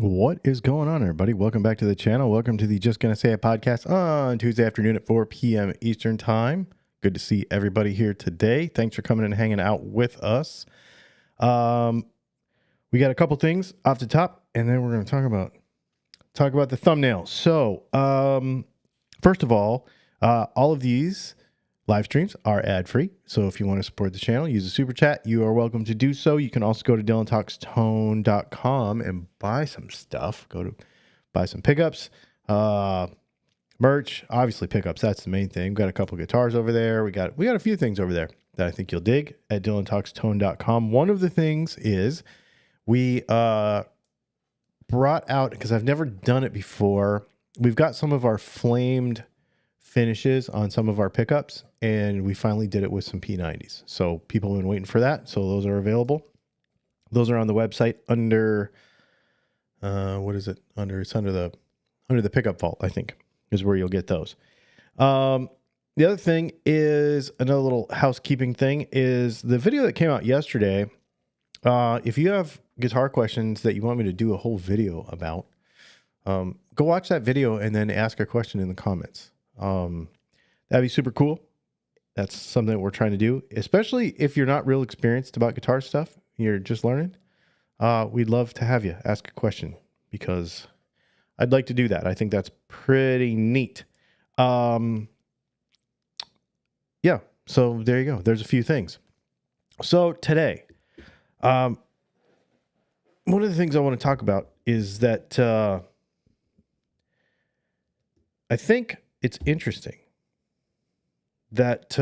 What is going on, everybody? Welcome back to the channel. Welcome to the Just Gonna Say It podcast on Tuesday afternoon at 4 p.m. Eastern Time. Good to see everybody here today. Thanks for coming and hanging out with us. We got a couple things off the top, and then we're going to talk about the thumbnail. So, first of all of these live streams are ad-free, so if you want to support the channel, use a super chat. You are welcome to do so. You can also go to DylanTalksTone.com and buy some stuff. Buy some pickups, merch, obviously pickups. That's the main thing. We've got a couple guitars over there. We got a few things over there that I think you'll dig at DylanTalksTone.com. One of the things is we brought out, because I've never done it before, we've got some of our flamed finishes on some of our pickups, and we finally did it with some P90s. So people have been waiting for that. So those are available. Those are on the website under it's under the pickup vault, I think, is where you'll get those. The other thing is, another little housekeeping thing, is the video that came out yesterday. If you have guitar questions that you want me to do a whole video about, go watch that video and then ask a question in the comments. That'd be super cool. That's something that we're trying to do, especially if you're not real experienced about guitar stuff. You're just learning. We'd love to have you ask a question, because I'd like to do that. I think that's pretty neat. Yeah. So there you go. There's a few things. So today, one of the things I want to talk about is that, I think it's interesting that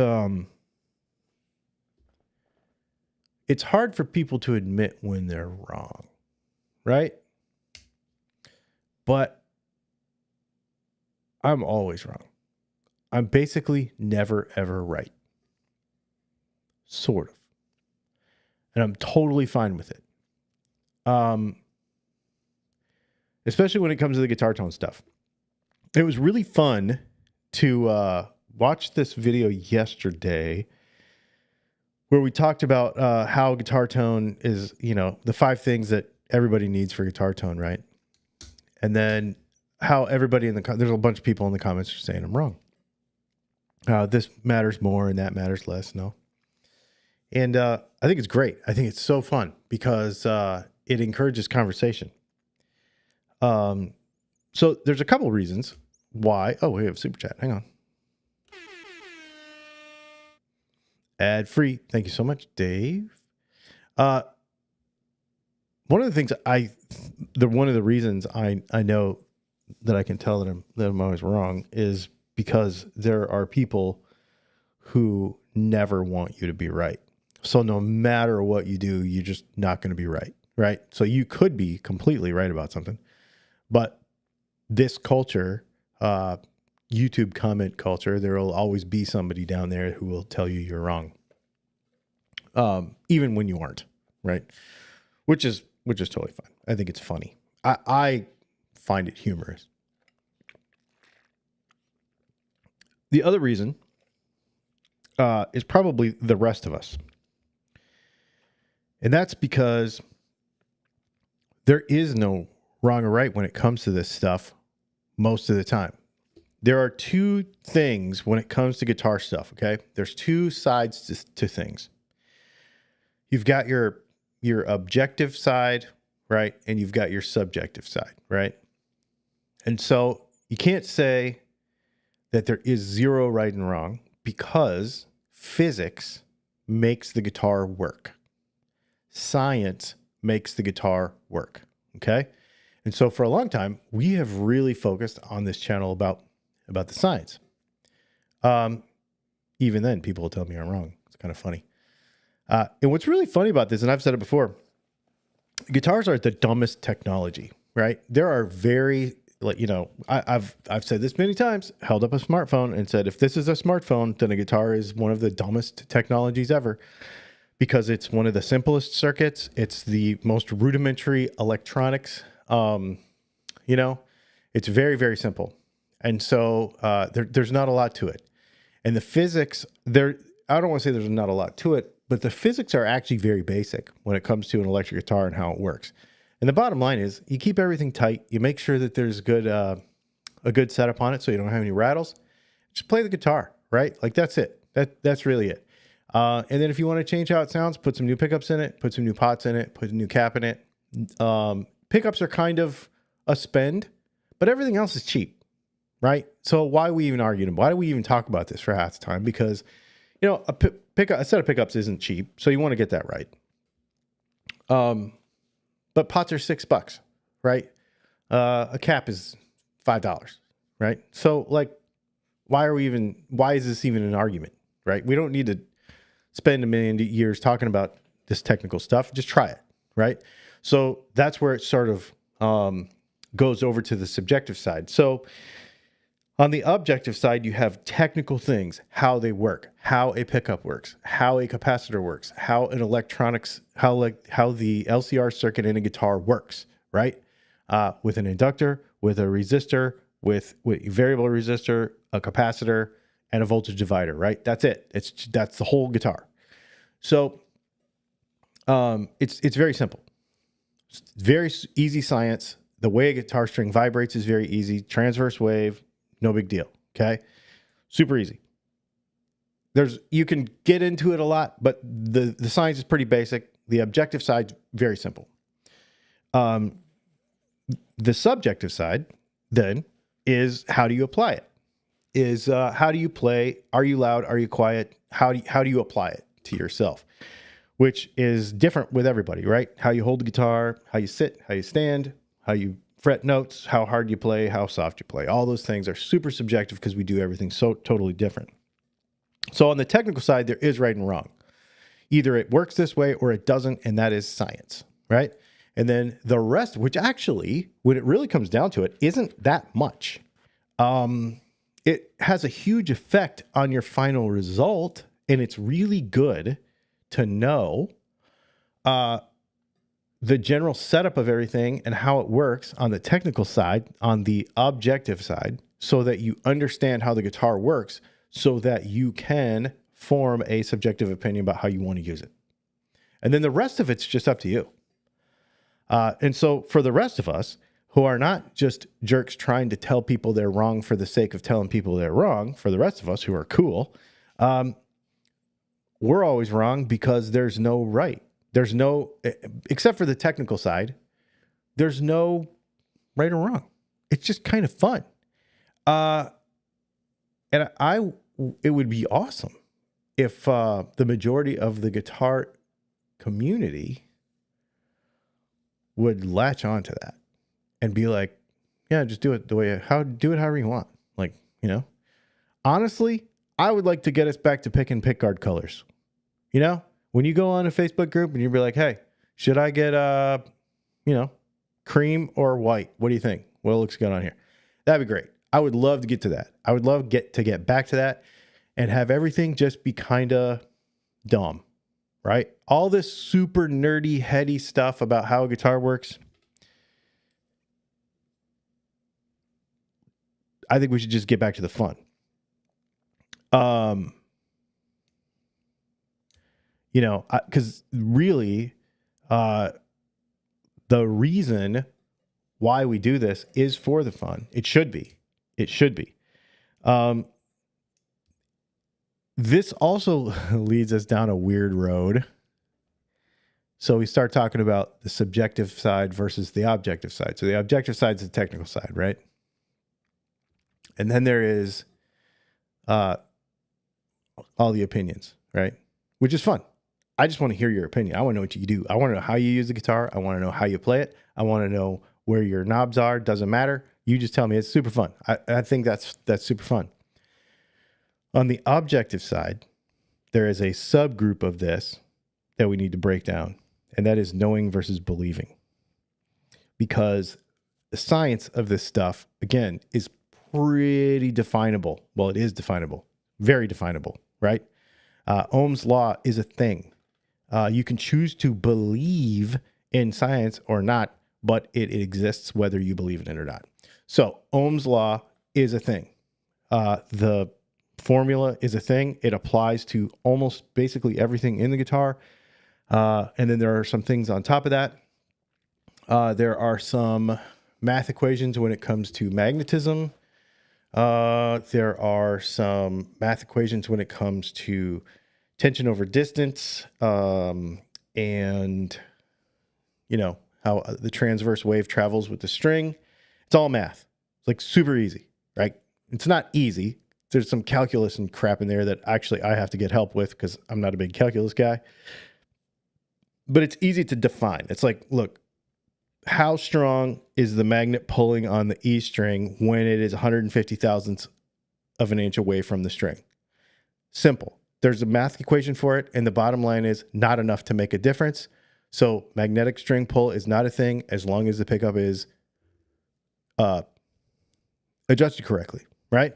it's hard for people to admit when they're wrong, right? But I'm always wrong. I'm basically never, ever right. Sort of. And I'm totally fine with it. Especially when it comes to the guitar tone stuff. It was really fun to watch this video yesterday where we talked about how guitar tone is, the 5 things that everybody needs for guitar tone, right? And then how everybody there's a bunch of people in the comments are saying I'm wrong. This matters more and that matters less. No. And I think it's great. I think it's so fun because it encourages conversation. So there's a couple reasons why. Oh, we have super chat. Hang on. Ad free. Thank you so much, Dave. One of the things one of the reasons I know that I can tell that I'm always wrong is because there are people who never want you to be right. So no matter what you do, you're just not going to be right. Right. So you could be completely right about something, but this culture, YouTube comment culture, there will always be somebody down there who will tell you you're wrong. Even when you aren't, right? Which is totally fine. I think it's funny. I find it humorous. The other reason is probably the rest of us. And that's because there is no wrong or right when it comes to this stuff most of the time. There are 2 things when it comes to guitar stuff, okay? There's 2 sides to things. You've got your objective side, right? And you've got your subjective side, right? And so you can't say that there is 0 right and wrong, because physics makes the guitar work. Science makes the guitar work, okay? And so for a long time, we have really focused on this channel about the science. Even then, people will tell me I'm wrong. It's kind of funny. And what's really funny about this, and I've said it before, guitars are the dumbest technology, right? There are I've said this many times, held up a smartphone and said, if this is a smartphone, then a guitar is one of the dumbest technologies ever, because it's one of the simplest circuits. It's the most rudimentary electronics. It's very, very simple. And so there's not a lot to it. And the physics, I don't want to say there's not a lot to it, but the physics are actually very basic when it comes to an electric guitar and how it works. And the bottom line is you keep everything tight. You make sure that there's a good setup on it so you don't have any rattles. Just play the guitar, right? Like that's it. That's really it. And then if you want to change how it sounds, put some new pickups in it, put some new pots in it, put a new cap in it. Pickups are kind of a spend, but everything else is cheap, right? So why are we even arguing? Why do we even talk about this for half the time? Because, you know, a set of pickups isn't cheap, so you want to get that right. But pots are $6, right? A cap is $5, right? So like, why is this even an argument, right? We don't need to spend a million years talking about this technical stuff. Just try it, right? So that's where it sort of goes over to the subjective side. So on the objective side, you have technical things, how they work, how a pickup works, how a capacitor works, how an electronics, how the LCR circuit in a guitar works, right? With an inductor, with a resistor, with a variable resistor, a capacitor, and a voltage divider, right? That's it. That's the whole guitar. So it's very simple. It's very easy science. The way a guitar string vibrates is very easy. Transverse wave, no big deal. Okay. Super easy. You can get into it a lot, but the science is pretty basic. The objective side, very simple. The subjective side then is how do you apply it? How do you play? Are you loud? Are you quiet? How do you apply it to yourself? Which is different with everybody, right? How you hold the guitar, how you sit, how you stand, how you fret notes, how hard you play, how soft you play. All those things are super subjective because we do everything so totally different. So on the technical side, there is right and wrong. Either it works this way or it doesn't, and that is science, right? And then the rest, which actually, when it really comes down to it, isn't that much. It has a huge effect on your final result, and it's really good to know the general setup of everything and how it works on the technical side, on the objective side, so that you understand how the guitar works, so that you can form a subjective opinion about how you want to use it. And then the rest of it's just up to you. And so for the rest of us who are not just jerks trying to tell people they're wrong for the sake of telling people they're wrong, for the rest of us who are cool, we're always wrong because there's no right. There's no, except for the technical side, there's no right or wrong. It's just kind of fun. And it would be awesome if the majority of the guitar community would latch on to that and be like, yeah, just do it do it however you want. Like, you know, honestly, I would like to get us back to picking pickguard colors. You know, when you go on a Facebook group and you'd be like, hey, should I get, cream or white? What do you think? What looks good on here? That'd be great. I would love to get to that. I would love to get back to that and have everything just be kind of dumb, right? All this super nerdy, heady stuff about how a guitar works. I think we should just get back to the fun. Because really, the reason why we do this is for the fun. It should be. It should be. This also leads us down a weird road. So we start talking about the subjective side versus the objective side. So the objective side is the technical side, right? And then there is all the opinions, right? Which is fun. I just want to hear your opinion. I want to know what you do. I want to know how you use the guitar. I want to know how you play it. I want to know where your knobs are. Doesn't matter. You just tell me. It's super fun. I think that's super fun. On the objective side, there is a subgroup of this that we need to break down, and that is knowing versus believing. Because the science of this stuff, again, is pretty definable. Well, it is definable. Very definable, right? Ohm's law is a thing. You can choose to believe in science or not, but it exists whether you believe in it or not. So Ohm's law is a thing. The formula is a thing. It applies to almost basically everything in the guitar. And then there are some things on top of that. There are some math equations when it comes to magnetism. There are some math equations when it comes to tension over distance, and you know how the transverse wave travels with the string. It's all math. It's like super easy, right? It's not easy. There's some calculus and crap in there that actually I have to get help with because I'm not a big calculus guy. But it's easy to define. It's like, look, how strong is the magnet pulling on the E string when it is 150 thousandths of an inch away from the string? Simple. There's a math equation for it, and the bottom line is not enough to make a difference. So magnetic string pull is not a thing as long as the pickup is adjusted correctly, right?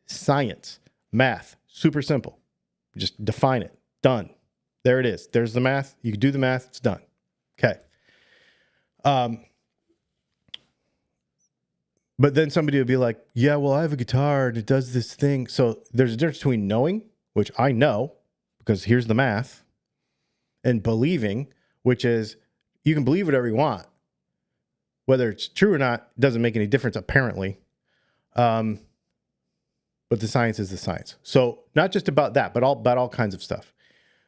Science, math, super simple. Just define it. Done. There it is. There's the math. You can do the math. It's done. Okay. But then somebody would be like, yeah, well, I have a guitar and it does this thing. So there's a difference between knowing, which I know because here's the math, and believing, which is you can believe whatever you want. Whether it's true or not doesn't make any difference, apparently. But the science is the science. So not just about that, but about all kinds of stuff.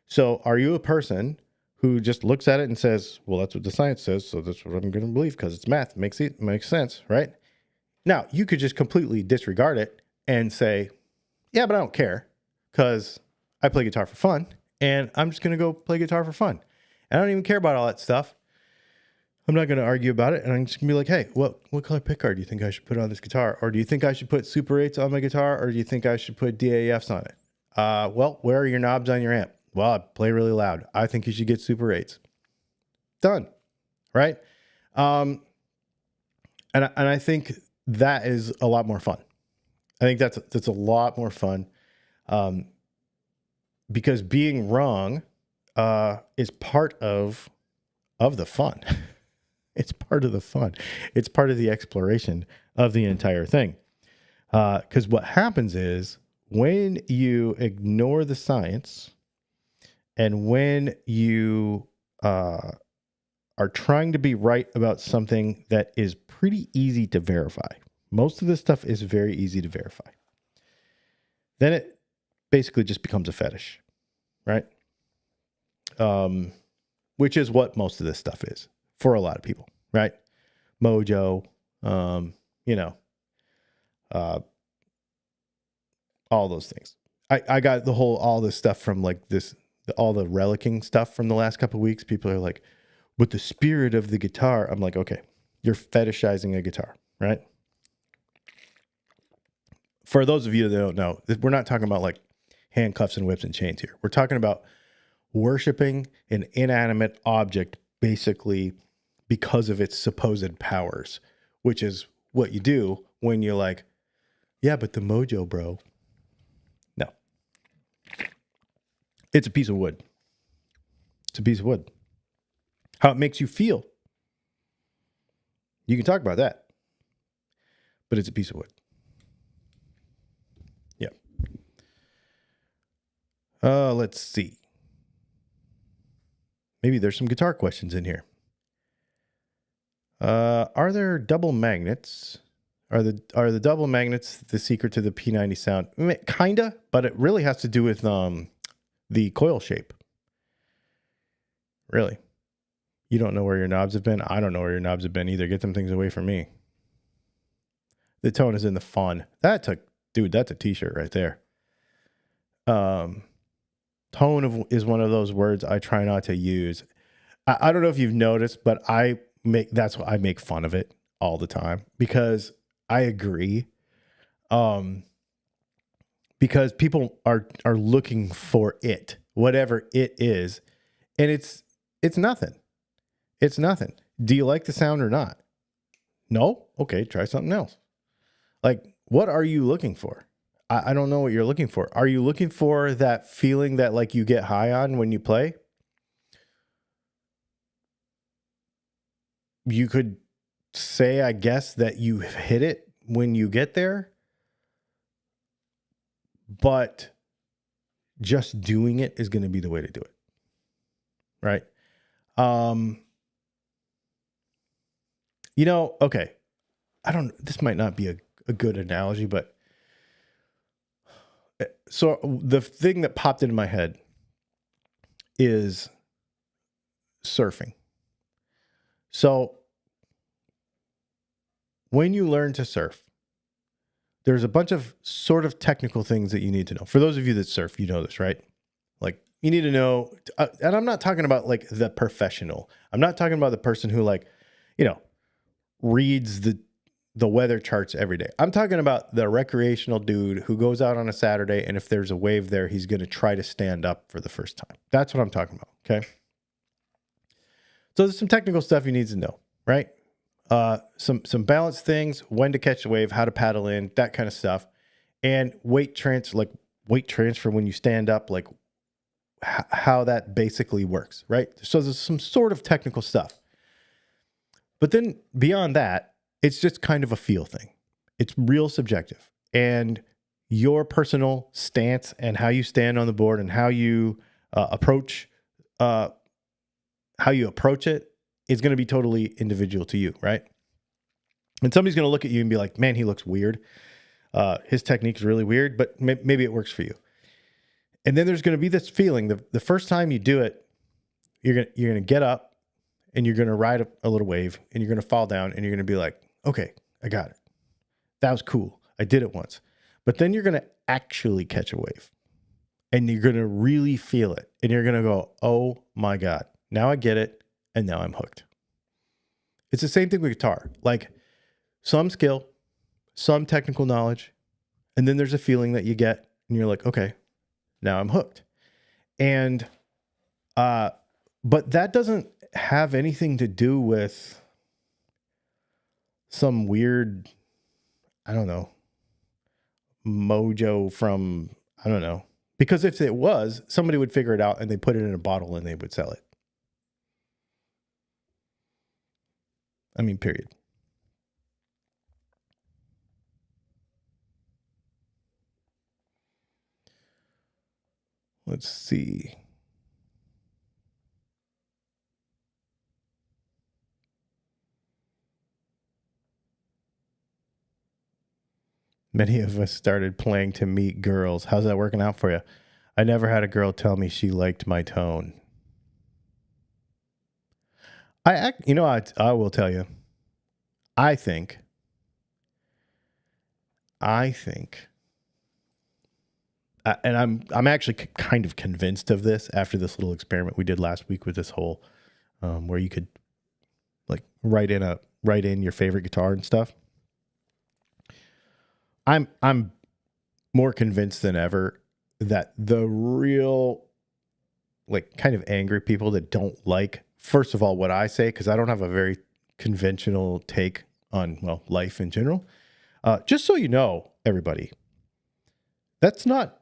So are you a person who just looks at it and says, well, that's what the science says, so that's what I'm going to believe because it's math. It makes sense, right? Now, you could just completely disregard it and say, yeah, but I don't care because I play guitar for fun and I'm just going to go play guitar for fun. And I don't even care about all that stuff. I'm not going to argue about it. And I'm just going to be like, hey, what color pickguard do you think I should put on this guitar? Or do you think I should put Super 8s on my guitar? Or do you think I should put DAFs on it? Well, where are your knobs on your amp? Well, I play really loud. I think you should get Super 8s. Done. Right? And I think that is a lot more fun. I think that's a lot more fun, because being wrong is part of the fun. It's part of the fun. It's part of the exploration of the entire thing. Because what happens is when you ignore the science and when you are trying to be right about something that is pretty easy to verify. Most of this stuff is very easy to verify. Then it basically just becomes a fetish, right? Which is what most of this stuff is for a lot of people, right? Mojo, all those things. I got all this stuff from like all the relicking stuff from the last couple of weeks. People are like, with the spirit of the guitar. I'm like, okay, you're fetishizing a guitar, right? For those of you that don't know, we're not talking about like handcuffs and whips and chains here. We're talking about worshiping an inanimate object basically because of its supposed powers, which is what you do when you're like, yeah, but the Mojo, bro. No. It's a piece of wood. It's a piece of wood. How it makes you feel. You can talk about that. But it's a piece of wood. Yeah. Let's see. Maybe there's some guitar questions in here. Are there double magnets? Are the double magnets the secret to the P90 sound? Kinda, but it really has to do with the coil shape. Really. You don't know where your knobs have been? I don't know where your knobs have been either. Get them things away from me. The tone is in the fun. That's a t-shirt right there. Tone is one of those words I try not to use. I don't know if you've noticed, but I make fun of it all the time because I agree. Because people are looking for it, whatever it is, and it's nothing. It's nothing. Do you like the sound or not? No? Okay, try something else. Like, what are you looking for? I don't know what you're looking for. Are you looking for that feeling that like you get high on when you play? You could say, I guess, that you hit it when you get there, but just doing it is going to be the way to do it. Right? Okay. This might not be a good analogy, but so the thing that popped into my head is surfing. So when you learn to surf, there's a bunch of sort of technical things that you need to know. For those of you that surf, you know this, right? Like you need to know, and I'm not talking about like the professional. I'm not talking about the person who reads the weather charts every day. I'm talking about the recreational dude who goes out on a Saturday, and if there's a wave there, he's going to try to stand up for the first time. That's what I'm talking about. Okay. So there's some technical stuff you need to know, right? Some balance things, when to catch the wave, how to paddle in, that kind of stuff, and weight transfer when you stand up, like how that basically works, right? So there's some sort of technical stuff. But then beyond that, it's just kind of a feel thing. It's real subjective. And your personal stance and how you stand on the board and how you approach it is going to be totally individual to you, right? And somebody's going to look at you and be like, man, he looks weird. His technique is really weird, but maybe it works for you. And then there's going to be this feeling, the first time you do it, you're going to get up and you're going to ride a little wave and you're going to fall down and you're going to be like, okay, I got it. That was cool. I did it once. But then you're going to actually catch a wave and you're going to really feel it. And you're going to go, oh my God, now I get it. And now I'm hooked. It's the same thing with guitar. Like some skill, some technical knowledge, and then there's a feeling that you get and you're like, okay, now I'm hooked. And, but that doesn't have anything to do with some weird, I don't know, mojo from, I don't know. Because if it was, somebody would figure it out and they put it in a bottle and they would sell it. I mean, period. Let's see. Many of us started playing to meet girls. How's that working out for you? I never had a girl tell me she liked my tone. I will tell you. I think, and I'm actually kind of convinced of this after this little experiment we did last week with this whole, where you could like write in your favorite guitar and stuff. I'm more convinced than ever that the real, like, kind of angry people that don't like, first of all, what I say, because I don't have a very conventional take on, well, life in general. Just so you know, everybody, that's not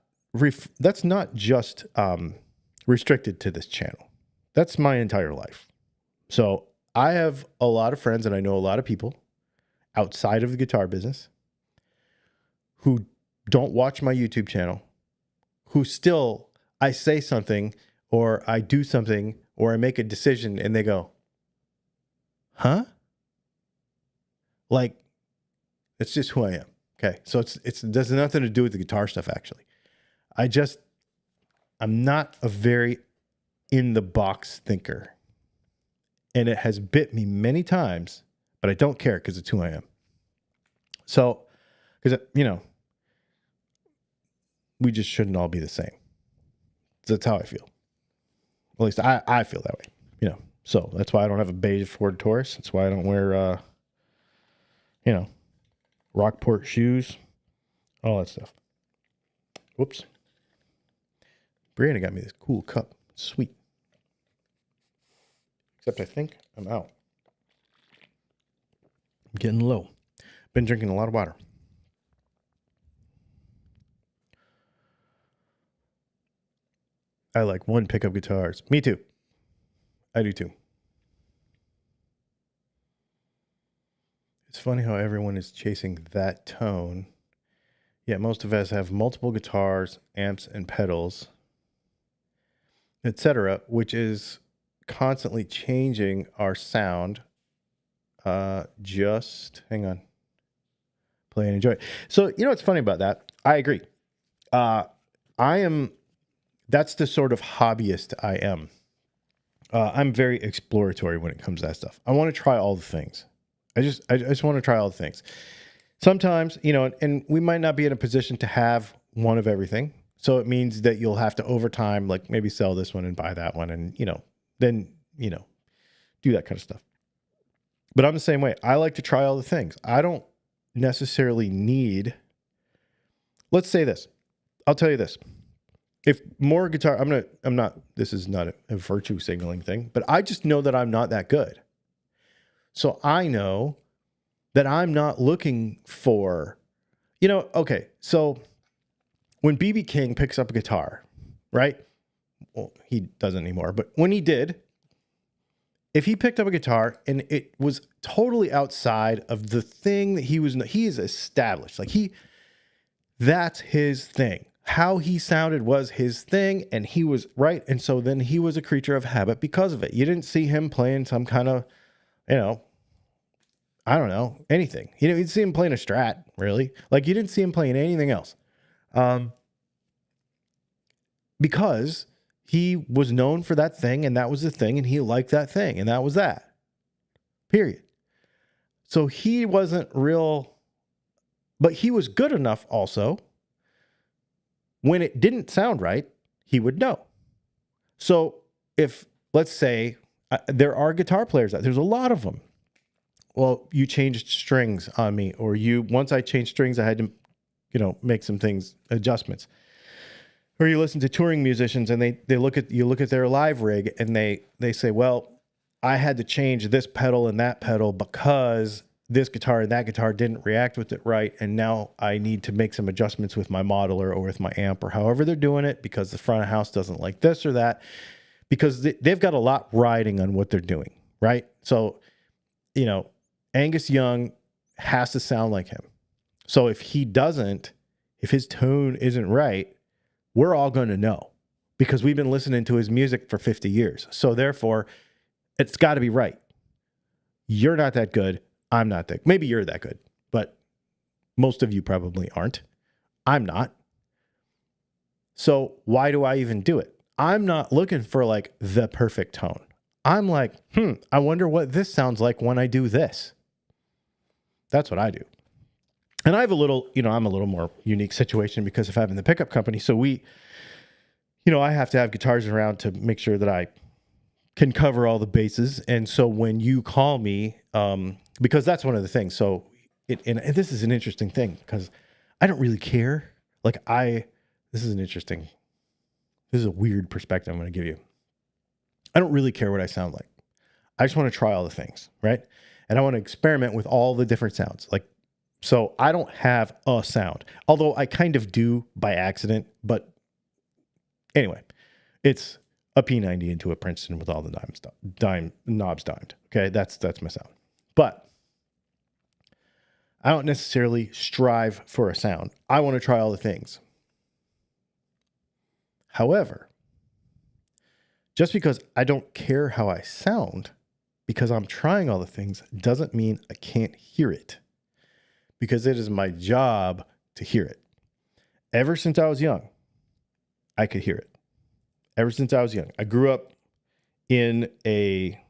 just restricted to this channel. That's my entire life. So I have a lot of friends and I know a lot of people outside of the guitar business who don't watch my YouTube channel, who still, I say something or I do something or I make a decision and they go, huh? Like, it's just who I am. Okay. So it has nothing to do with the guitar stuff, actually. I'm not a very in the box thinker. And it has bit me many times, but I don't care because it's who I am. So, because, we just shouldn't all be the same. That's how I feel. At least I feel that way, So that's why I don't have a beige Ford Taurus. That's why I don't wear, Rockport shoes, all that stuff. Whoops. Brianna got me this cool cup. Sweet. Except I think I'm out. I'm getting low. Been drinking a lot of water. I like one pickup guitars. Me too. I do too. It's funny how everyone is chasing that tone. Yet most of us have multiple guitars, amps, and pedals, etc., which is constantly changing our sound. Just hang on. Play and enjoy. So, you know what's funny about that? I agree. That's the sort of hobbyist I am. I'm very exploratory when it comes to that stuff. I want to try all the things. I just want to try all the things. Sometimes, you know, and we might not be in a position to have one of everything. So it means that you'll have to over time, like maybe sell this one and buy that one and, then, do that kind of stuff. But I'm the same way. I like to try all the things. I don't necessarily need, let's say this. I'll tell you this. If more guitar, this is not a virtue signaling thing, but I just know that I'm not that good. So I know that I'm not looking for, okay. So when B.B. King picks up a guitar, right? Well, he doesn't anymore, but when he did, if he picked up a guitar and it was totally outside of the thing that he is established, that's his thing. How he sounded was his thing, and he was right. And so then he was a creature of habit because of it. You didn't see him playing some kind of, I don't know, anything. You didn't see him playing a Strat, really. Like, you didn't see him playing anything else. Because he was known for that thing, and that was the thing, and he liked that thing, and that was that. Period. So he wasn't real, but he was good enough also. When it didn't sound right, he would know. So if, let's say, there are guitar players there's a lot of them. Well, you changed strings on me, or once I changed strings, I had to, make some adjustments. Or you listen to touring musicians and you look at their live rig and they say, well, I had to change this pedal and that pedal because this guitar and that guitar didn't react with it right. And now I need to make some adjustments with my modeler or with my amp or however they're doing it because the front of house doesn't like this or that, because they've got a lot riding on what they're doing. Right. So, Angus Young has to sound like him. So if his tone isn't right, we're all going to know because we've been listening to his music for 50 years. So therefore, it's got to be right. You're not that good. I'm not that. Maybe you're that good, but most of you probably aren't. I'm not. So why do I even do it? I'm not looking for the perfect tone. I'm like, I wonder what this sounds like when I do this. That's what I do. And I have I'm a little more unique situation because of having the pickup company. So I have to have guitars around to make sure that I can cover all the bases. And so when you call me, because that's one of the things. So and this is an interesting thing because I don't really care. This is a weird perspective I'm going to give you. I don't really care what I sound like. I just want to try all the things, right? And I want to experiment with all the different sounds. So I don't have a sound, although I kind of do by accident. But anyway, it's a P90 into a Princeton with all the knobs dimed. Okay, that's my sound. But I don't necessarily strive for a sound. I want to try all the things. However, just because I don't care how I sound, because I'm trying all the things, doesn't mean I can't hear it. Because it is my job to hear it. Ever since I was young, I could hear it. Ever since I was young. I grew up in a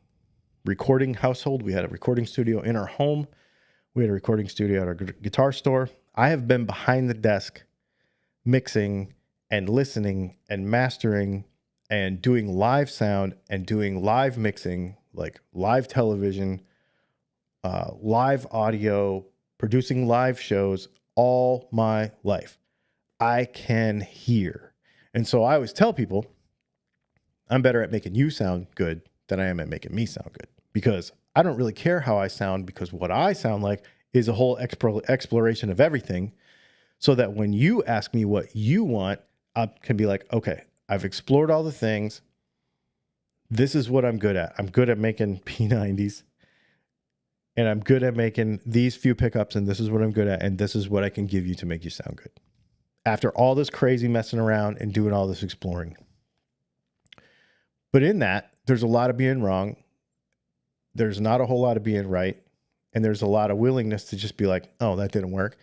recording household. We had a recording studio in our home. We had a recording studio at our guitar store. I have been behind the desk mixing and listening and mastering and doing live sound and doing live mixing, like live television, live audio, producing live shows all my life. I can hear. And so I always tell people I'm better at making you sound good than I am at making me sound good, because I don't really care how I sound, because what I sound like is a whole exploration of everything, so that when you ask me what you want, I can be like, okay, I've explored all the things. This is what I'm good at. I'm good at making P90s. And I'm good at making these few pickups, and this is what I'm good at, and this is what I can give you to make you sound good. After all this crazy messing around and doing all this exploring. But in that, there's a lot of being wrong. There's not a whole lot of being right. And there's a lot of willingness to just be like, oh, that didn't work,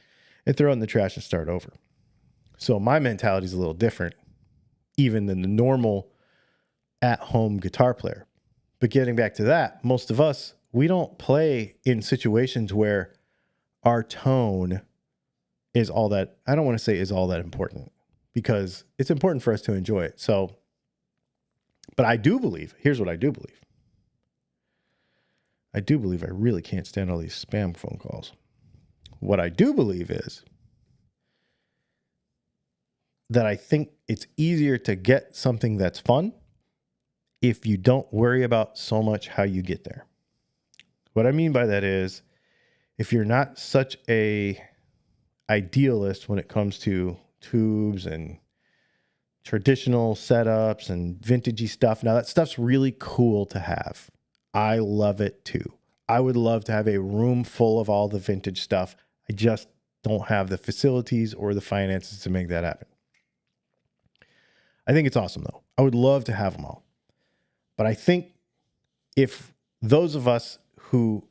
and throw it in the trash and start over. So my mentality is a little different, even than the normal at-home guitar player. But getting back to that, most of us, we don't play in situations where our tone is all that, I don't want to say is all that important, because it's important for us to enjoy it. So, but I do believe, here's what I do believe. I do believe I really can't stand all these spam phone calls. What I do believe is that I think it's easier to get something that's fun if you don't worry about so much how you get there. What I mean by that is, if you're not such a idealist when it comes to tubes and traditional setups and vintagey stuff. Now that stuff's really cool to have. I love it too. I would love to have a room full of all the vintage stuff. I just don't have the facilities or the finances to make that happen. I think it's awesome though. I would love to have them all. But I think if those of us who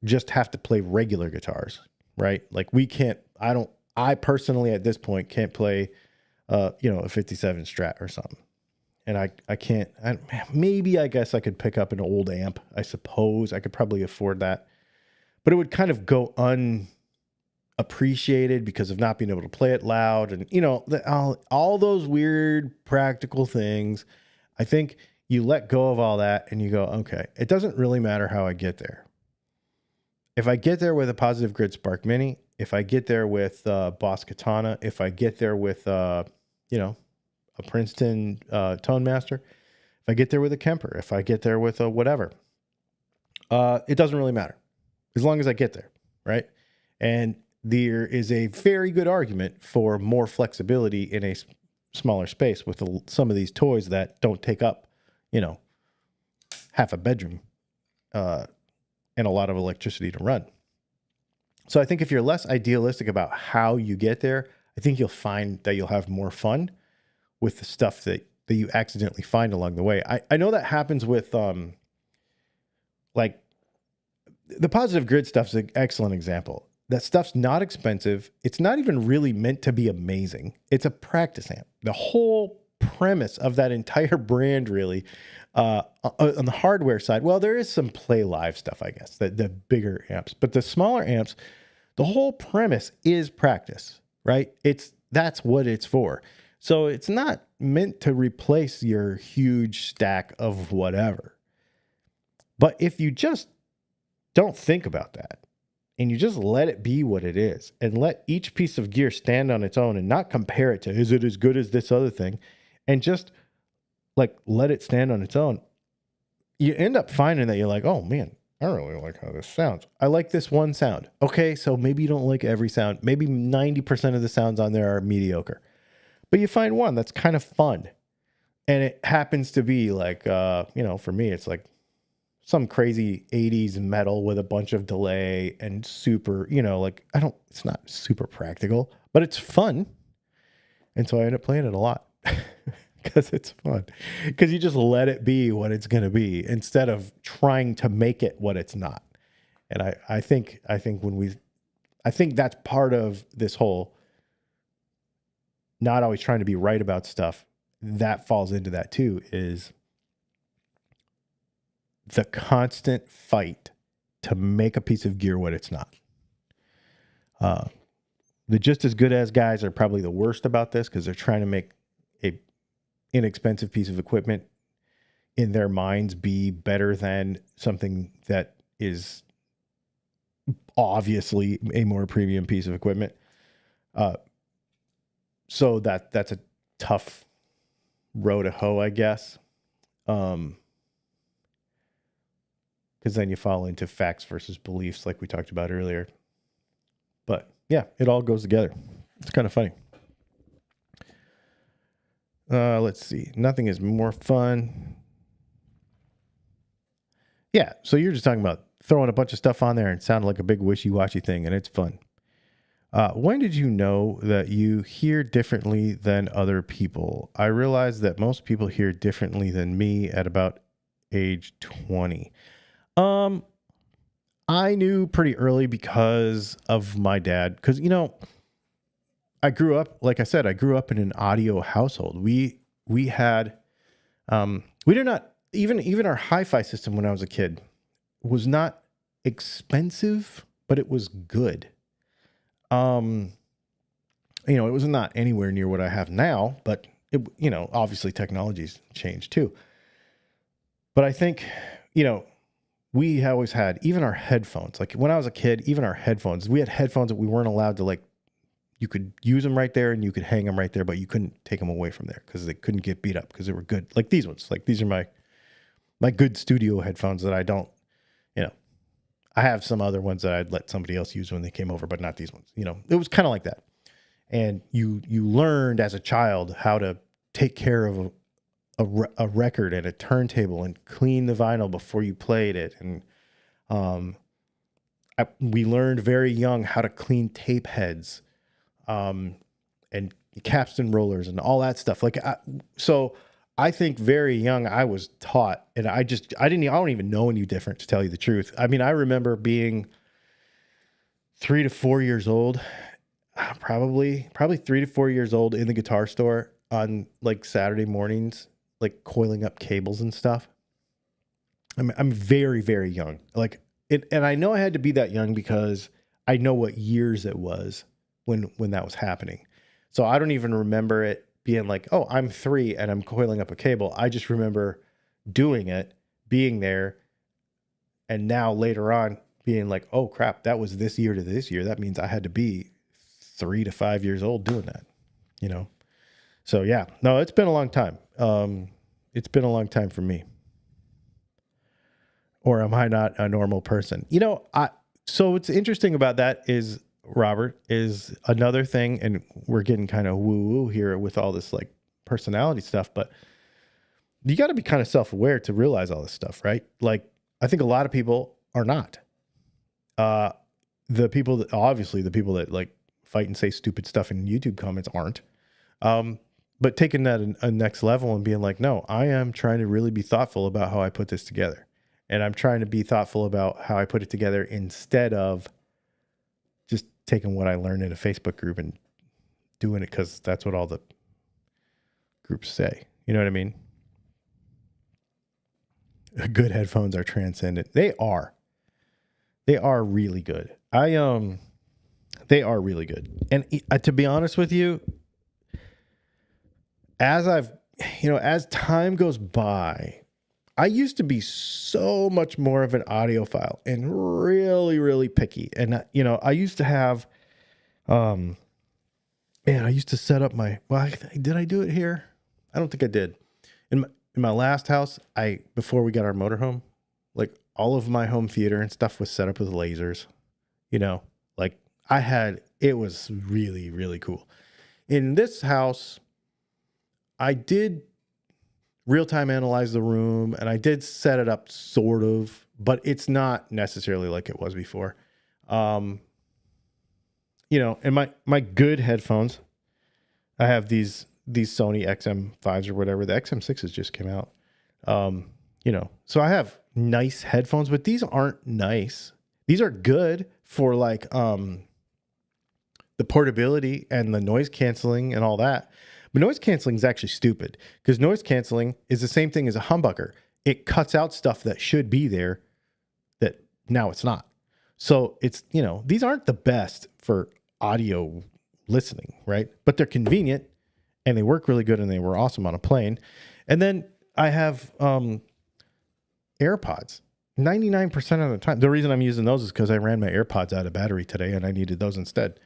just have to play regular guitars, right? Like I personally at this point can't play, a 57 Strat or something. And I can't, maybe I guess I could pick up an old amp. I suppose I could probably afford that, but it would kind of go unappreciated because of not being able to play it loud. And, all those weird practical things. I think you let go of all that and you go, okay, it doesn't really matter how I get there. If I get there with a Positive Grid Spark Mini, if I get there with Boss Katana, if I get there with, a Princeton Tone Master, if I get there with a Kemper, if I get there with a whatever, it doesn't really matter as long as I get there, right? And there is a very good argument for more flexibility in a smaller space with some of these toys that don't take up, half a bedroom and a lot of electricity to run. So I think if you're less idealistic about how you get there, I think you'll find that you'll have more fun with the stuff that you accidentally find along the way. I know that happens with like the Positive Grid stuff's an excellent example. That stuff's not expensive. It's not even really meant to be amazing. It's a practice amp. The whole premise of that entire brand really on the hardware side, well, there is some play live stuff, I guess, the bigger amps, but the smaller amps, the whole premise is practice, right? That's what it's for. So it's not meant to replace your huge stack of whatever. But if you just don't think about that and you just let it be what it is and let each piece of gear stand on its own and not compare it to, is it as good as this other thing? And just like let it stand on its own, you end up finding that you're like, oh man, I don't really like how this sounds. I like this one sound. Okay, so maybe you don't like every sound. Maybe 90% of the sounds on there are mediocre. But you find one that's kind of fun. And it happens to be like, for me, it's like some crazy 80s metal with a bunch of delay and super, it's not super practical, but it's fun. And so I end up playing it a lot because it's fun. Because you just let it be what it's going to be instead of trying to make it what it's not. And I think that's part of this whole not always trying to be right about stuff. That falls into that too, is the constant fight to make a piece of gear what it's not. The just as good as guys are probably the worst about this because they're trying to make a inexpensive piece of equipment in their minds be better than something that is obviously a more premium piece of equipment. So that's a tough row to hoe, I guess. Because then you fall into facts versus beliefs like we talked about earlier. But yeah, it all goes together. It's kind of funny. Let's see. Nothing is more fun. Yeah, so you're just talking about throwing a bunch of stuff on there and sounding like a big wishy-washy thing, and it's fun. When did you know that you hear differently than other people? I realized that most people hear differently than me at about age 20. I knew pretty early because of my dad. Because, I grew up, like I said, I grew up in an audio household. We had, we did not, even our hi-fi system when I was a kid was not expensive, but it was good. It was not anywhere near what I have now, but obviously technology's changed too. But I think, we always had, even our headphones, like when I was a kid, even our headphones, we had headphones that we weren't allowed to, you could use them right there and you could hang them right there, but you couldn't take them away from there because they couldn't get beat up because they were good. Like these ones, these are my good studio headphones that I don't, I have some other ones that I'd let somebody else use when they came over, but not these ones. It was kind of like that. And you learned as a child how to take care of a record and a turntable and clean the vinyl before you played it. And we learned very young how to clean tape heads and capstan rollers and all that stuff. So I think very young I was taught, and I don't even know any different, to tell you the truth. I mean, I remember being 3 to 4 years old, probably 3 to 4 years old, in the guitar store on Saturday mornings, coiling up cables and stuff. I'm very, very young. And I know I had to be that young because I know what years it was when that was happening. So I don't even remember it being oh, I'm 3 and I'm coiling up a cable. I just remember doing it, being there, and now later on being oh crap, that was this year to this year. That means I had to be 3 to 5 years old doing that, So yeah, no, it's been a long time. It's been a long time for me. Or am I not a normal person? So what's interesting about that is, Robert, is another thing, and we're getting kind of woo-woo here with all this personality stuff, but you got to be kind of self-aware to realize all this stuff, right? I think a lot of people are not. The people that fight and say stupid stuff in YouTube comments aren't. But taking that a next level and being no, I am trying to really be thoughtful about how I put this together. And I'm trying to be thoughtful about how I put it together instead of just taking what I learned in a Facebook group and doing it because that's what all the groups say. You know what I mean? Good headphones are transcendent. They are really good. They are really good. And to be honest with you, as time goes by, I used to be so much more of an audiophile and really, really picky. And, I used to have, I used to set up did I do it here? I don't think I did. In my last house, before we got our motorhome, all of my home theater and stuff was set up with lasers, it was really, really cool. In this house, I did real-time analyze the room, and I did set it up sort of, but it's not necessarily like it was before. And my good headphones, I have these Sony XM5s or whatever. The XM6s just came out. So I have nice headphones, but these aren't nice. These are good for the portability and the noise canceling and all that. But noise canceling is actually stupid because noise canceling is the same thing as a humbucker. It cuts out stuff that should be there that now it's not. So it's, these aren't the best for audio listening, right? But they're convenient and they work really good and they were awesome on a plane. And then I have AirPods 99% of the time. The reason I'm using those is because I ran my AirPods out of battery today and I needed those instead.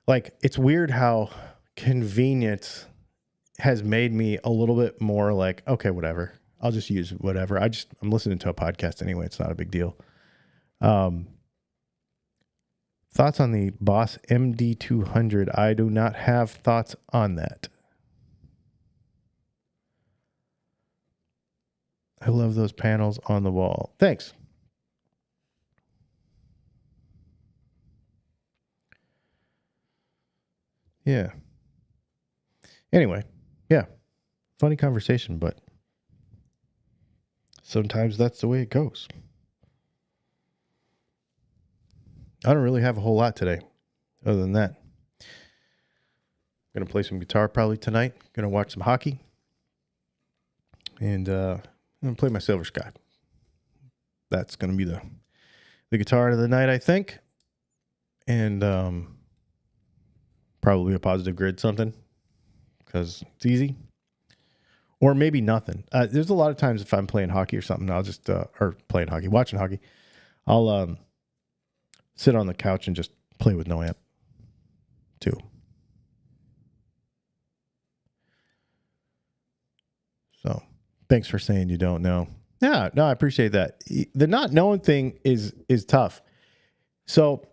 It's weird how convenient has made me a little bit more okay, whatever. I'll just use whatever. I'm listening to a podcast anyway. It's not a big deal. Thoughts on the Boss MD200? I do not have thoughts on that. I love those panels on the wall. Thanks. Yeah. Anyway, yeah. Funny conversation, but sometimes that's the way it goes. I don't really have a whole lot today other than that. Going to play some guitar probably tonight. Going to watch some hockey. And I'm going to play my Silver Sky. That's going to be the guitar of the night, I think. And probably a Positive Grid something, because it's easy. Or maybe nothing. There's a lot of times if I'm playing hockey or something, I'll just, or playing hockey, watching hockey, I'll sit on the couch and just play with no amp too. So thanks for saying you don't know. Yeah, no, I appreciate that. The not knowing thing is tough. So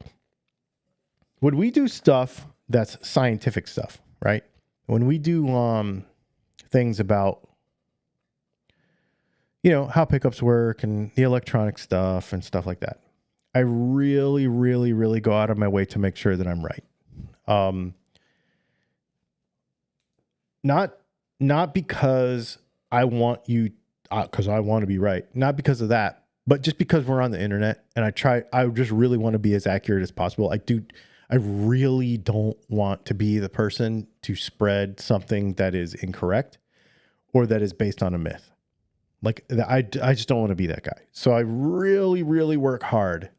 when we do stuff that's scientific stuff, right? When we do things about, how pickups work and the electronic stuff and stuff like that, I really, really, really go out of my way to make sure that I'm right. Not because I want you, because I want to be right. Not because of that, but just because we're on the internet and I just really want to be as accurate as possible. I really don't want to be the person to spread something that is incorrect or that is based on a myth. Like, I just don't want to be that guy. So I really, really work hard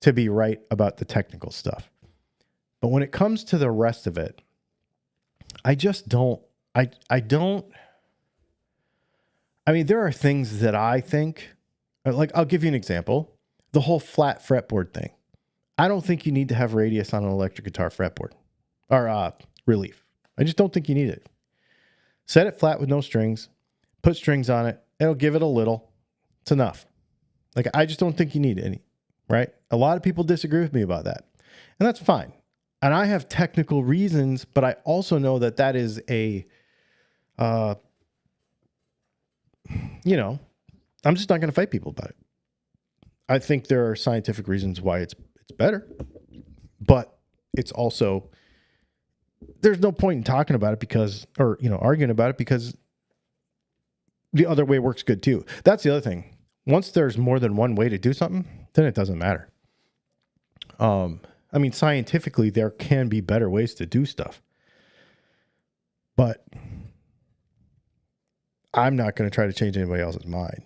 to be right about the technical stuff. But when it comes to the rest of it, I just don't, I mean, there are things that I think, like, I'll give you an example. The whole flat fretboard thing. I don't think you need to have radius on an electric guitar fretboard or relief. I just don't think you need it. Set it flat with no strings, put strings on it. It'll give it a little. It's enough. Like, I just don't think you need any, right? A lot of people disagree with me about that, and that's fine. And I have technical reasons, but I also know that that is a, I'm just not going to fight people about it. I think there are scientific reasons why it's better, but it's also, there's no point in talking about it because, or, arguing about it because the other way works good too. That's the other thing. Once there's more than one way to do something, then it doesn't matter. I mean, scientifically, there can be better ways to do stuff, but I'm not going to try to change anybody else's mind,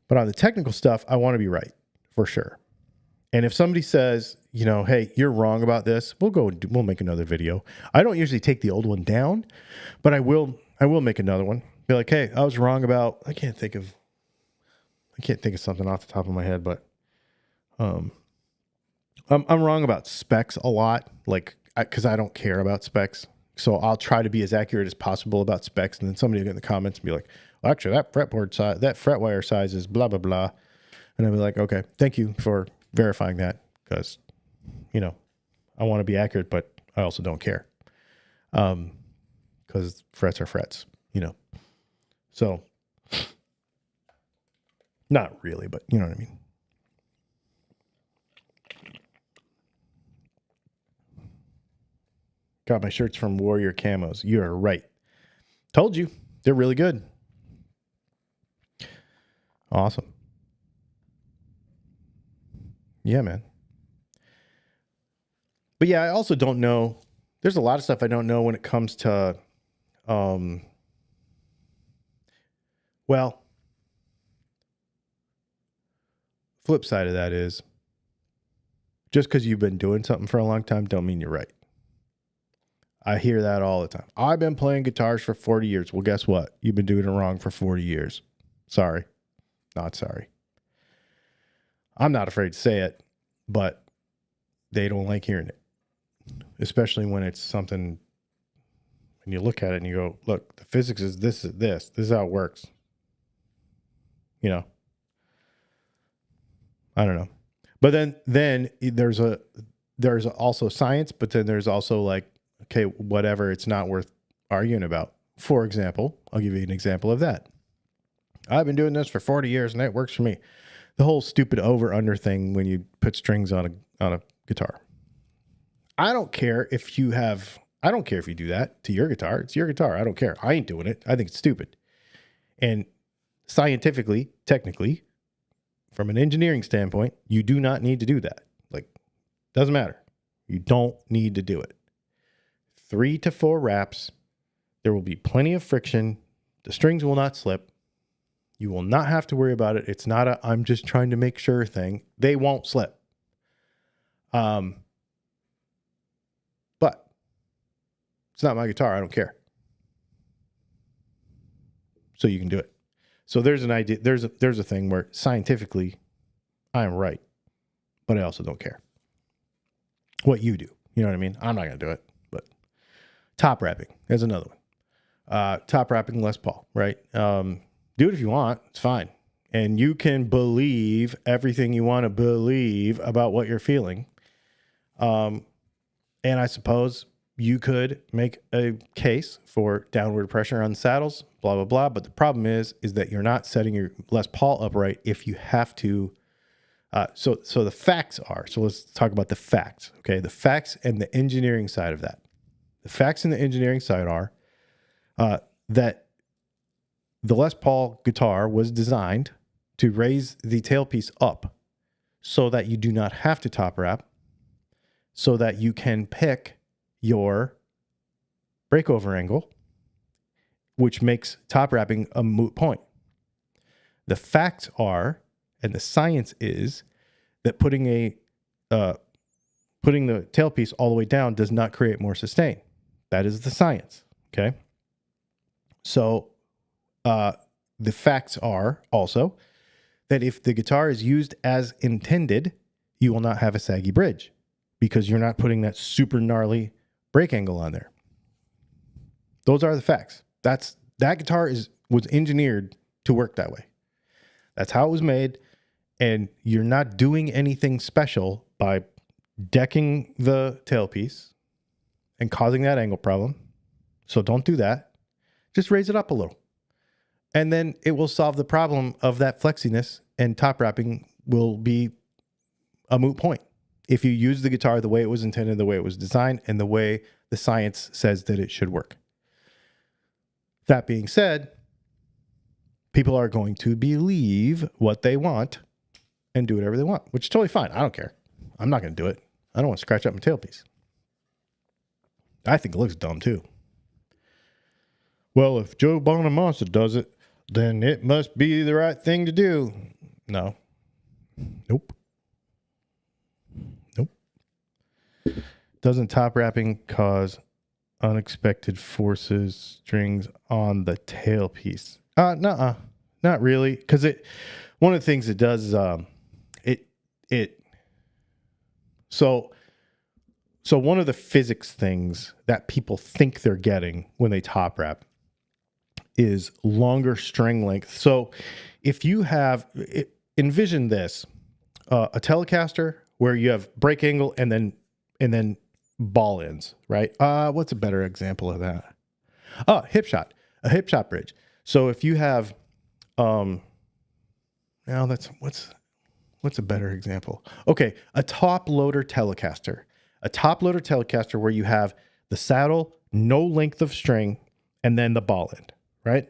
But on the technical stuff, I want to be right for sure. And if somebody says, hey, you're wrong about this, we'll make another video. I don't usually take the old one down, but I will make another one. Be like, hey, I was wrong about, I can't think of something off the top of my head, but I'm wrong about specs a lot, like, because I don't care about specs. So I'll try to be as accurate as possible about specs, and then somebody will get in the comments and be like, well, actually, that fretboard size, that fret wire size is blah, blah, blah. And I'll be like, okay, thank you for verifying that, because, I want to be accurate, but I also don't care. Because frets are frets, So, not really, but you know what I mean. Got my shirts from Warrior Camos. You are right. Told you. They're really good. Awesome. Yeah, man. But yeah, I also don't know. There's a lot of stuff I don't know when it comes to, flip side of that is, just because you've been doing something for a long time don't mean you're right. I hear that all the time. I've been playing guitars for 40 years. Well, guess what? You've been doing it wrong for 40 years. Sorry. Not sorry. I'm not afraid to say it, but they don't like hearing it. Especially when it's something, when you look at it and you go, look, the physics is this. This is how it works. I don't know. But then there's also science, but then there's also like, okay, whatever, it's not worth arguing about. For example, I'll give you an example of that. I've been doing this for 40 years and it works for me. The whole stupid over-under thing when you put strings on a guitar. I don't care if you do that to your guitar. It's your guitar. I don't care. I ain't doing it. I think it's stupid. And scientifically, technically, from an engineering standpoint, you do not need to do that. Like, doesn't matter. You don't need to do it. 3 to 4 wraps. There will be plenty of friction. The strings will not slip. You will not have to worry about it. It's not a I'm just trying to make sure thing. They won't slip. But it's not my guitar. I don't care. So you can do it. So there's an idea. There's a thing where scientifically I am right, but I also don't care what you do. You know what I mean? I'm not going to do it, but top wrapping is another one. Top wrapping Les Paul, right? Do it if you want. It's fine. And you can believe everything you want to believe about what you're feeling. And I suppose you could make a case for downward pressure on the saddles, blah, blah, blah. But the problem is that you're not setting your Les Paul upright if you have to. So the facts are, so let's talk about the facts. Okay. The facts and the engineering side of that. The facts and the engineering side are, that the Les Paul guitar was designed to raise the tailpiece up so that you do not have to top wrap, so that you can pick your breakover angle, which makes top wrapping a moot point. The facts are, and the science is, that putting the tailpiece all the way down does not create more sustain. That is the science. Okay. So the facts are also that if the guitar is used as intended, you will not have a saggy bridge because you're not putting that super gnarly break angle on there. Those are the facts. That guitar was engineered to work that way. That's how it was made. And you're not doing anything special by decking the tailpiece and causing that angle problem. So don't do that. Just raise it up a little. And then it will solve the problem of that flexiness, and top wrapping will be a moot point if you use the guitar the way it was intended, the way it was designed, and the way the science says that it should work. That being said, people are going to believe what they want and do whatever they want, which is totally fine. I don't care. I'm not going to do it. I don't want to scratch up my tailpiece. I think it looks dumb too. Well, if Joe Bonamassa does it, then it must be the right thing to do. No. Nope. Doesn't top wrapping cause unexpected forces, strings on the tailpiece? Nuh-uh. Not really. Because one of the things it does is so one of the physics things that people think they're getting when they top wrap is longer string length. So if you have, envision this, a Telecaster where you have break angle and then ball ends, right? What's a better example of that? A hip shot bridge. So if you have, now what's a better example? Okay. A top loader Telecaster where you have the saddle, no length of string, and then the ball end. Right?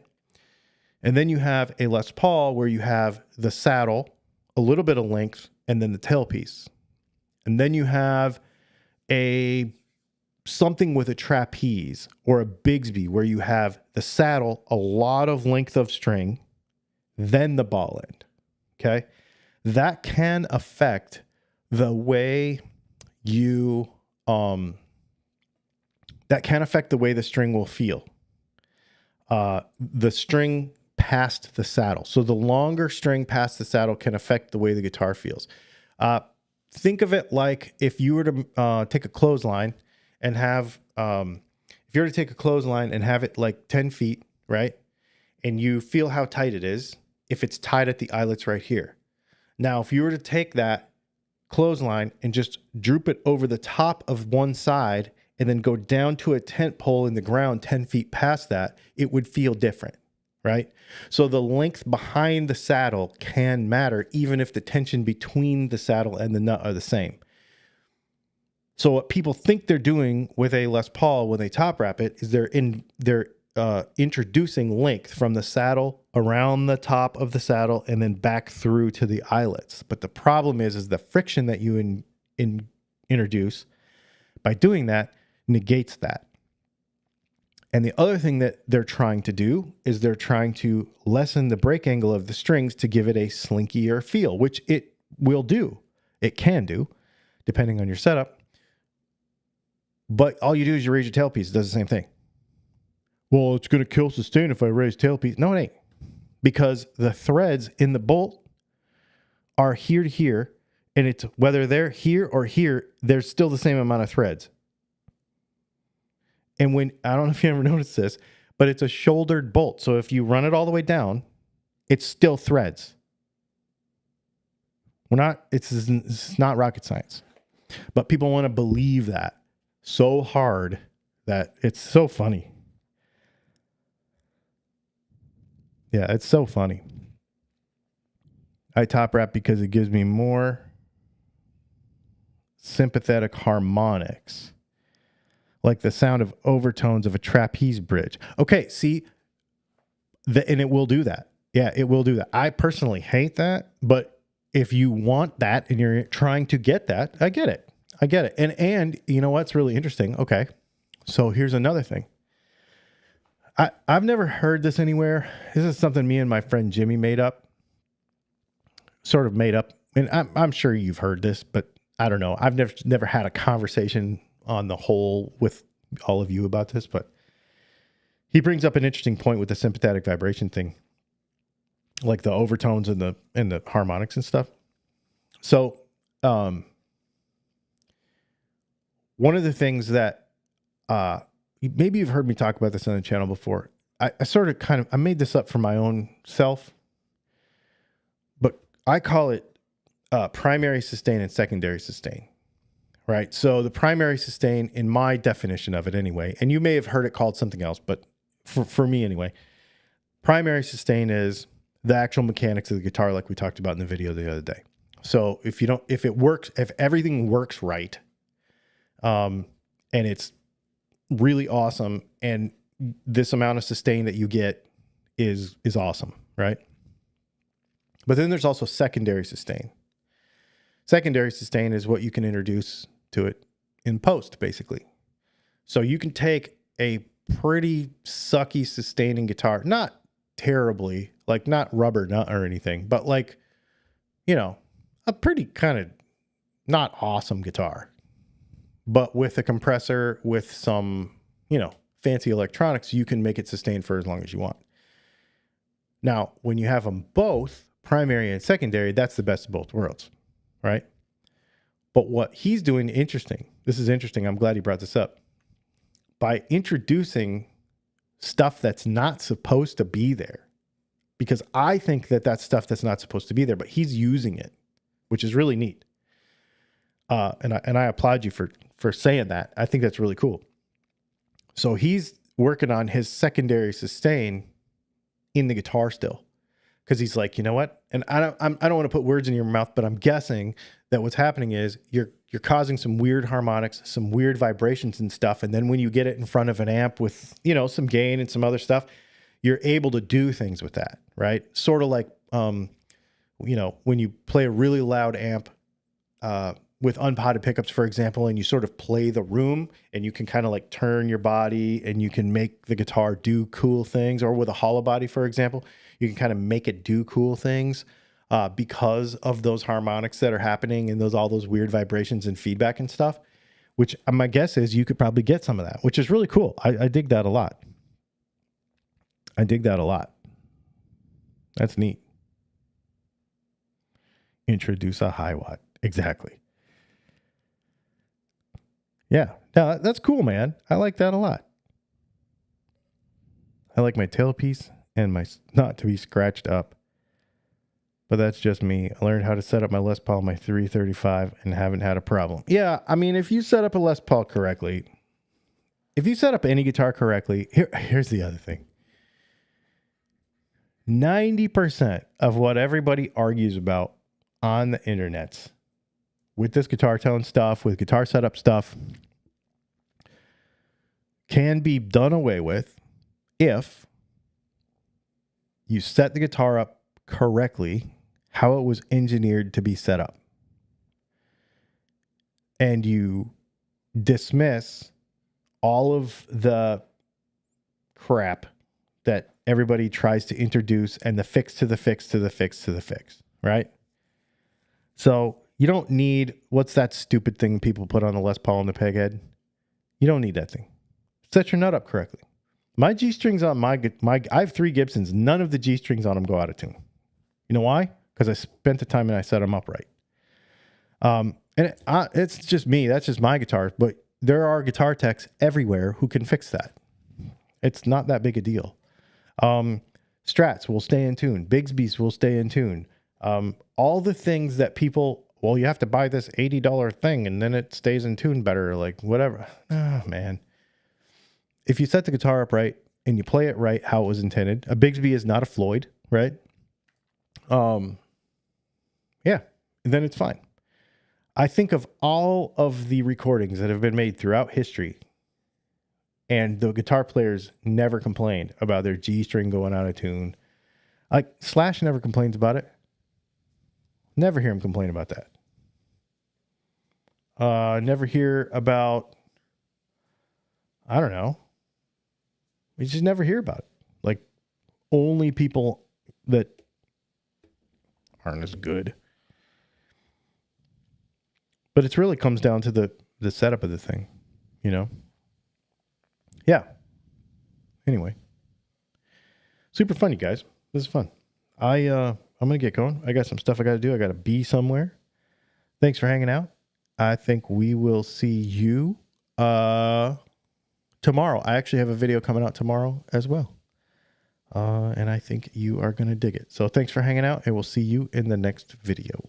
And then you have a Les Paul where you have the saddle, a little bit of length, and then the tailpiece. And then you have something with a trapeze or a Bigsby where you have the saddle, a lot of length of string, then the ball end. Okay? That can affect the way the string will feel. The string past the saddle. So the longer string past the saddle can affect the way the guitar feels. Think of it like if you were to take a clothesline and have it like 10 feet, right? And you feel how tight it is if it's tied at the eyelets right here. Now, if you were to take that clothesline and just droop it over the top of one side and then go down to a tent pole in the ground 10 feet past that, it would feel different, right? So the length behind the saddle can matter even if the tension between the saddle and the nut are the same. So what people think they're doing with a Les Paul when they top wrap it is they're introducing length from the saddle around the top of the saddle and then back through to the eyelets. But the problem is the friction that you introduce by doing that negates that. And the other thing that they're trying to do is they're trying to lessen the break angle of the strings to give it a slinkier feel, which it will do. It can do, depending on your setup. But all you do is you raise your tailpiece. It does the same thing. Well, it's going to kill sustain if I raise tailpiece. No, it ain't. Because the threads in the bolt are here to here, and it's whether they're here or here, there's still the same amount of threads. And when, I don't know if you ever noticed this, but it's a shouldered bolt. So if you run it all the way down, it's still threads. It's not rocket science. But people want to believe that so hard that it's so funny. Yeah, it's so funny. I top wrap because it gives me more sympathetic harmonics. Like the sound of overtones of a trapeze bridge. Okay, see, and it will do that. Yeah, it will do that. I personally hate that, but if you want that and you're trying to get that, I get it. I get it. And you know what's really interesting? Okay, so here's another thing. I've never heard this anywhere. This is something me and my friend Jimmy made up. Sort of made up. And I'm sure you've heard this, but I don't know. I've never had a conversation on the whole with all of you about this, but he brings up an interesting point with the sympathetic vibration thing, like the overtones and the harmonics and stuff. So, one of the things that, maybe you've heard me talk about this on the channel before. I made this up for my own self, but I call it, primary sustain and secondary sustain. Right. So the primary sustain, in my definition of it anyway, and you may have heard it called something else, but for me anyway, primary sustain is the actual mechanics of the guitar, like we talked about in the video the other day. So if everything works right, and it's really awesome, and this amount of sustain that you get is awesome, right? But then there's also secondary sustain. Secondary sustain is what you can introduce to it in post, basically. So you can take a pretty sucky sustaining guitar, not terribly, like not rubber nut or anything, but like, you know, a pretty kind of not awesome guitar, but with a compressor, with some, you know, fancy electronics, you can make it sustain for as long as you want. Now, when you have them both, primary and secondary, that's the best of both worlds, right? But what he's doing, this is interesting. I'm glad he brought this up. By introducing stuff that's not supposed to be there, because I think that stuff that's not supposed to be there, but he's using it, which is really neat. And I applaud you for saying that. I think that's really cool. So he's working on his secondary sustain in the guitar still, because he's like, you know what? And I don't want to put words in your mouth, but I'm guessing that what's happening is you're causing some weird harmonics, some weird vibrations and stuff. And then when you get it in front of an amp with, you know, some gain and some other stuff, you're able to do things with that, right? Sort of like, you know, when you play a really loud amp with unpotted pickups, for example, and you sort of play the room, and you can kind of like turn your body and you can make the guitar do cool things. Or with a hollow body, for example, you can kind of make it do cool things because of those harmonics that are happening and all those weird vibrations and feedback and stuff, which my guess is you could probably get some of that, which is really cool. I dig that a lot. That's neat. Introduce a high watt. Exactly. Yeah. No, that's cool, man. I like that a lot. I like my tailpiece and my not to be scratched up. But that's just me. I learned how to set up my Les Paul, my 335, and haven't had a problem. Yeah, I mean, if you set up a Les Paul correctly, if you set up any guitar correctly, here's the other thing. 90% of what everybody argues about on the internet with this guitar tone stuff, with guitar setup stuff, can be done away with if you set the guitar up correctly, how it was engineered to be set up, and you dismiss all of the crap that everybody tries to introduce and the fix to the fix to the fix to the fix, right? So you don't need, what's that stupid thing people put on the Les Paul and the peg head? You don't need that thing. Set your nut up correctly. My G strings on my I have 3 Gibsons. None of the G strings on them go out of tune. You know why? Because I spent the time and I set them up right. It's just me. That's just my guitar. But there are guitar techs everywhere who can fix that. It's not that big a deal. Strats will stay in tune. Bigsby's will stay in tune. All the things that people, well, you have to buy this $80 thing and then it stays in tune better. Like whatever. Oh, man. If you set the guitar up right and you play it right, how it was intended, a Bigsby is not a Floyd, right? Yeah, then it's fine. I think of all of the recordings that have been made throughout history, and the guitar players never complained about their G string going out of tune. Like Slash never complains about it. Never hear him complain about that. Never hear about, I don't know. We just never hear about it. Like only people that aren't as good. But it really comes down to the setup of the thing, you know? Yeah. Anyway. Super fun, you guys. This is fun. I'm going to get going. I got some stuff I got to do. I got to be somewhere. Thanks for hanging out. I think we will see you tomorrow. I actually have a video coming out tomorrow as well. And I think you are going to dig it. So thanks for hanging out, and we'll see you in the next video.